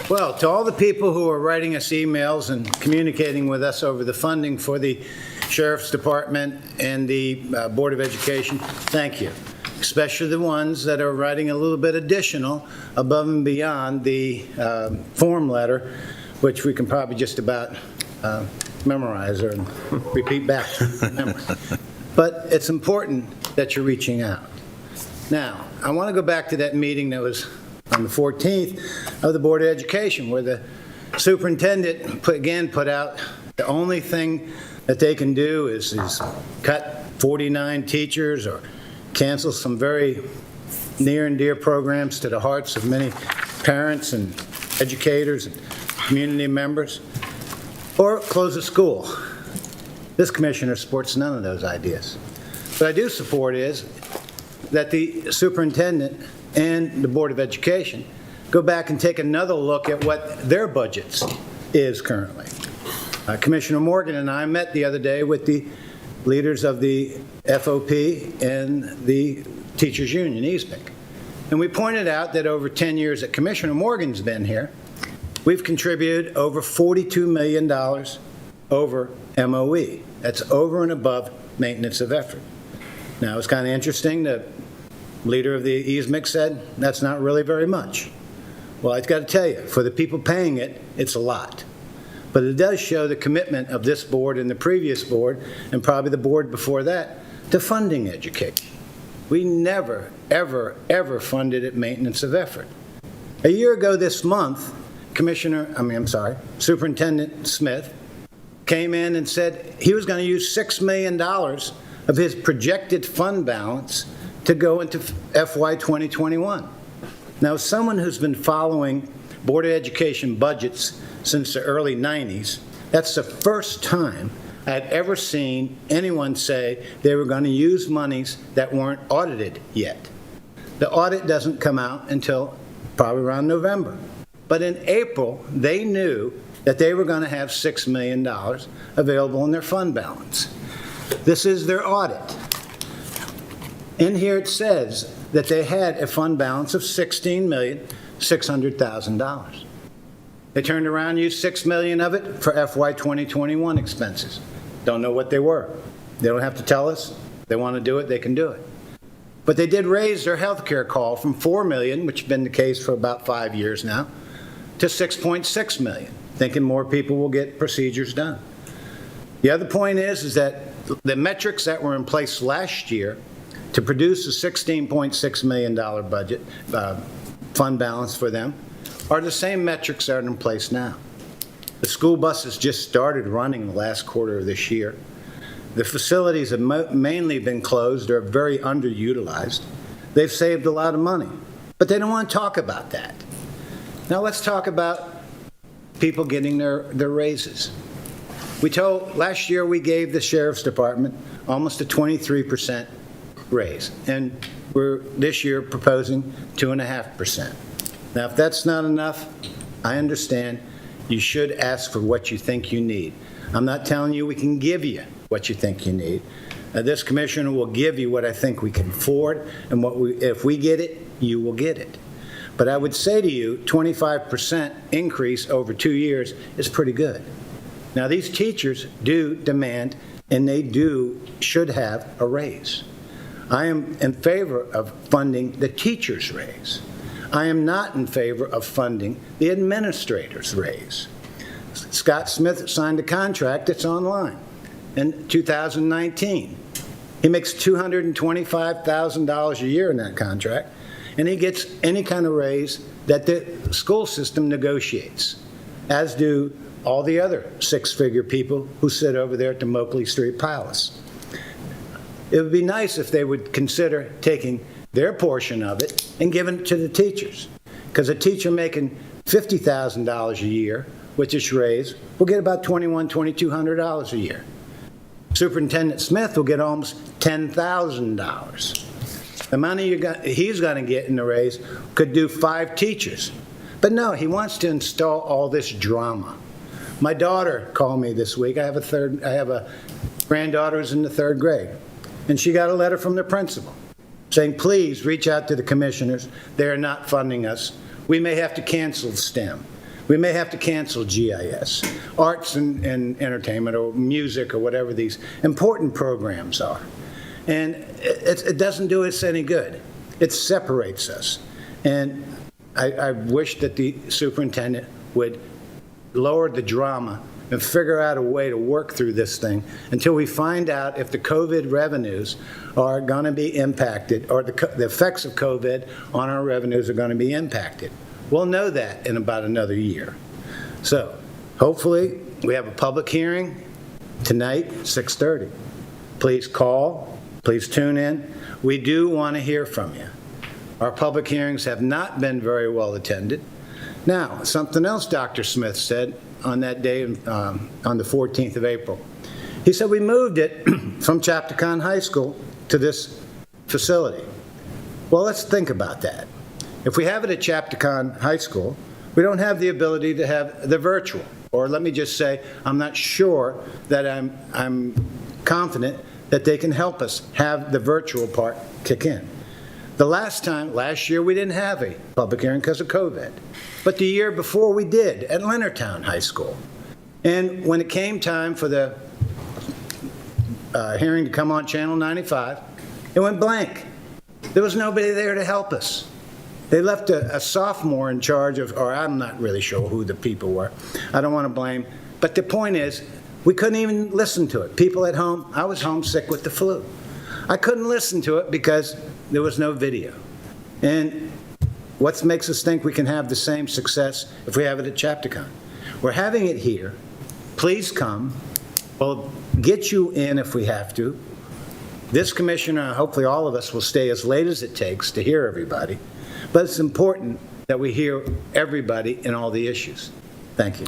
Well, to all the people who are writing us emails and communicating with us over the funding for the Sheriff's Department and the Board of Education, thank you. Especially the ones that are writing a little bit additional above and beyond the form letter, which we can probably just about memorize or repeat back to memory. But it's important that you're reaching out. Now, I want to go back to that meeting that was on the 14th of the Board of Education, where the superintendent put out the only thing that they can do is cut 49 teachers or cancel some very near and dear programs to the hearts of many parents and educators and community members, or close a school. This commissioner supports none of those ideas. What I do support is that the superintendent and the Board of Education go back and take another look at what their budgets is currently. Commissioner Morgan and I met the other day with the leaders of the FOP and the Teachers Union, ESPIC. And we pointed out that over 10 years that Commissioner Morgan's been here, we've contributed over $42 million over MOE. That's over and above maintenance of effort. Now, it's kind of interesting, the leader of the ESMIC said, that's not really very much. Well, I've got to tell you, for the people paying it, it's a lot. But it does show the commitment of this board and the previous board, and probably the board before that, to funding education. We never, ever, ever funded it maintenance of effort. A year ago this month, Superintendent Smith came in and said he was going to use $6 million of his projected fund balance to go into FY 2021. Now, as someone who's been following Board of Education budgets since the early 90s, that's the first time I'd ever seen anyone say they were going to use monies that weren't audited yet. The audit doesn't come out until probably around November. But in April, they knew that they were going to have $6 million available in their fund balance. This is their audit. In here it says that they had a fund balance of $16,600,000. They turned around and used $6 million of it for FY 2021 expenses. Don't know what they were. They don't have to tell us. They want to do it, they can do it. But they did raise their health care call from $4 million, which has been the case for about 5 years now, to $6.6 million, thinking more people will get procedures done. The other point is that the metrics that were in place last year to produce a $16.6 million budget fund balance for them are the same metrics that are in place now. The school buses just started running the last quarter of this year. The facilities have mainly been closed or very underutilized. They've saved a lot of money, but they don't want to talk about that. Now let's talk about people getting their raises. Last year we gave the Sheriff's Department almost a 23% raise, and we're this year proposing 2.5%. Now, if that's not enough, I understand. You should ask for what you think you need. I'm not telling you we can give you what you think you need. This commissioner will give you what I think we can afford, and if we get it, you will get it. But I would say to you, 25% increase over 2 years is pretty good. Now, these teachers do demand, and they should have a raise. I am in favor of funding the teacher's raise. I am not in favor of funding the administrator's raise. Scott Smith signed a contract that's online in 2019. He makes $225,000 a year in that contract, and he gets any kind of raise that the school system negotiates, as do all the other six-figure people who sit over there at the Moakley Street Palace. It would be nice if they would consider taking their portion of it and giving it to the teachers, because a teacher making $50,000 a year with this raise will get about $2,100, $2,200 a year. Superintendent Smith will get almost $10,000. The money he's going to get in the raise could do 5 teachers. But no, he wants to install all this drama. My daughter called me this week. I have a granddaughter who's in the 3rd grade, and she got a letter from the principal saying, please reach out to the commissioners. They are not funding us. We may have to cancel STEM. We may have to cancel GIS, arts and entertainment, or music, or whatever these important programs are. And it doesn't do us any good. It separates us. And I wish that the superintendent would lower the drama and figure out a way to work through this thing until we find out if the COVID revenues are going to be impacted, or the effects of COVID on our revenues are going to be impacted. We'll know that in about another year. So hopefully we have a public hearing tonight, 6:30. Please call, please tune in. We do want to hear from you. Our public hearings have not been very well attended. Now, something else Dr. Smith said on that day, on the 14th of April. He said we moved it from Chapticon High School to this facility. Well, let's think about that. If we have it at Chapticon High School, we don't have the ability to have the virtual. Or let me just say, I'm not sure that I'm confident that they can help us have the virtual part kick in. Last year, we didn't have a public hearing because of COVID. But the year before, we did at Leonardtown High School. And when it came time for the hearing to come on Channel 95, it went blank. There was nobody there to help us. They left a sophomore in charge of, or I'm not really sure who the people were. I don't want to blame. But the point is, we couldn't even listen to it. People at home, I was homesick with the flu. I couldn't listen to it because there was no video. And what makes us think we can have the same success if we have it at Chapticon? We're having it here. Please come. We'll get you in if we have to. This commissioner, hopefully all of us, will stay as late as it takes to hear everybody. But it's important that we hear everybody in all the issues. Thank you.